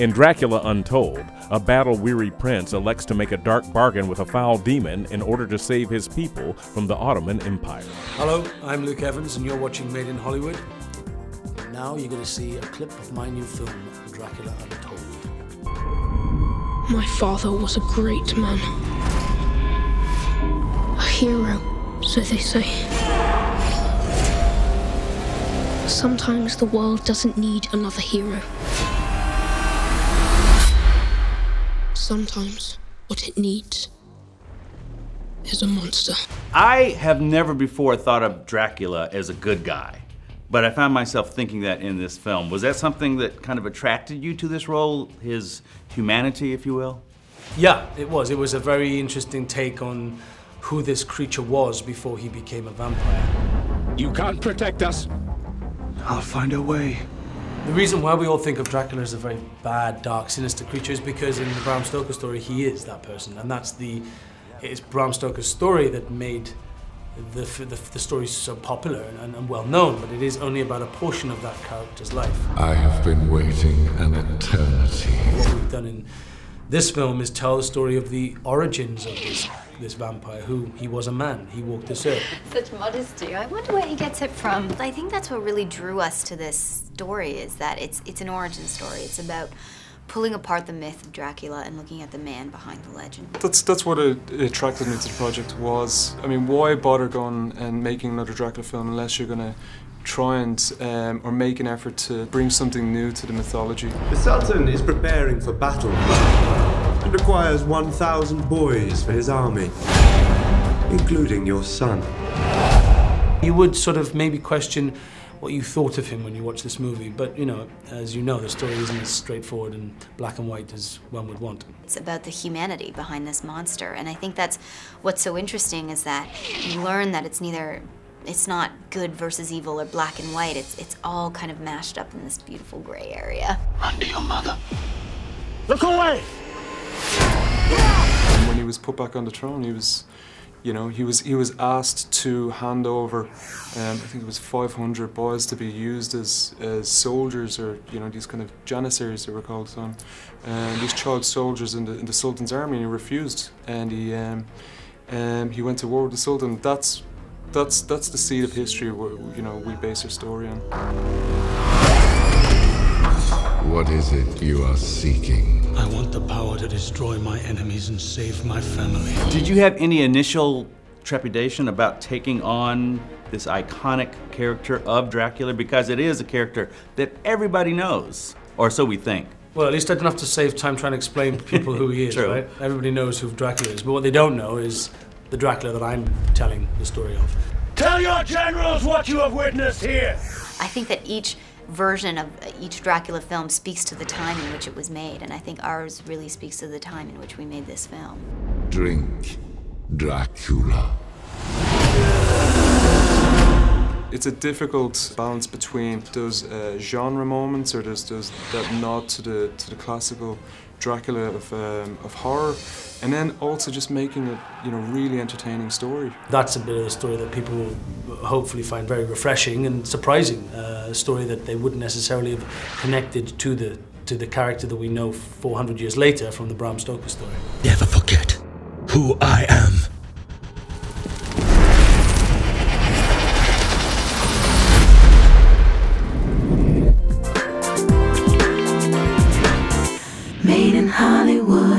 In Dracula Untold, a battle-weary prince elects to make a dark bargain with a foul demon in order to save his people from the Ottoman Empire. Hello, I'm Luke Evans and you're watching Made in Hollywood. Now you're going to see a clip of my new film, Dracula Untold. My father was a great man. A hero, so they say. Sometimes the world doesn't need another hero. Sometimes what it needs is a monster. I have never before thought of Dracula as a good guy, but I found myself thinking that in this film. Was that something that kind of attracted you to this role, his humanity, if you will? Yeah, it was. It was a very interesting take on who this creature was before he became a vampire. You can't protect us. I'll find a way. The reason why we all think of Dracula as a very bad, dark, sinister creature is because in the Bram Stoker story, he is that person. And it's Bram Stoker's story that made the story so popular and well known, but it is only about a portion of that character's life. I have been waiting an eternity. What we've done in this film is tell the story of the origins of this vampire, who he was a man, he walked this earth. Such modesty. I wonder where he gets it from. I think that's what really drew us to this story, is that it's an origin story. It's about pulling apart the myth of Dracula and looking at the man behind the legend. That's what attracted me to the project was, I mean, why bother going and making another Dracula film unless you're going to try and or make an effort to bring something new to the mythology. The Sultan is preparing for battle. It requires 1,000 boys for his army, including your son. You would sort of maybe question what you thought of him when you watch this movie, but you know, as you know, the story isn't as straightforward and black and white as one would want. It's about the humanity behind this monster, and I think that's what's so interesting, is that you learn that it's not good versus evil or black and white. It's all kind of mashed up in this beautiful gray area. Run to your mother. Look away! And when he was put back on the throne, he was asked to hand over, I think it was 500 boys to be used as soldiers, or these kind of janissaries they were called, these child soldiers in the Sultan's army, and he refused, and he went to war with the Sultan. That's the seed of history we base our story on. What is it you are seeking? I want the power to destroy my enemies and save my family. Did you have any initial trepidation about taking on this iconic character of Dracula? Because it is a character that everybody knows, or so we think. Well, at least I don't have to save time trying to explain to people who he is, True. right? Everybody knows who Dracula is, but what they don't know is the Dracula that I'm telling the story of. Tell your generals what you have witnessed here! I think that each version of each Dracula film speaks to the time in which it was made, and I think ours really speaks to the time in which we made this film. Drink Dracula. It's a difficult balance between those genre moments, or that nod to the classical Dracula of horror, and then also just making a really entertaining story. That's a bit of a story that people will hopefully find very refreshing and surprising. A story that they wouldn't necessarily have connected to the character that we know 400 years later from the Bram Stoker story. Never forget who I am. Made in Hollywood.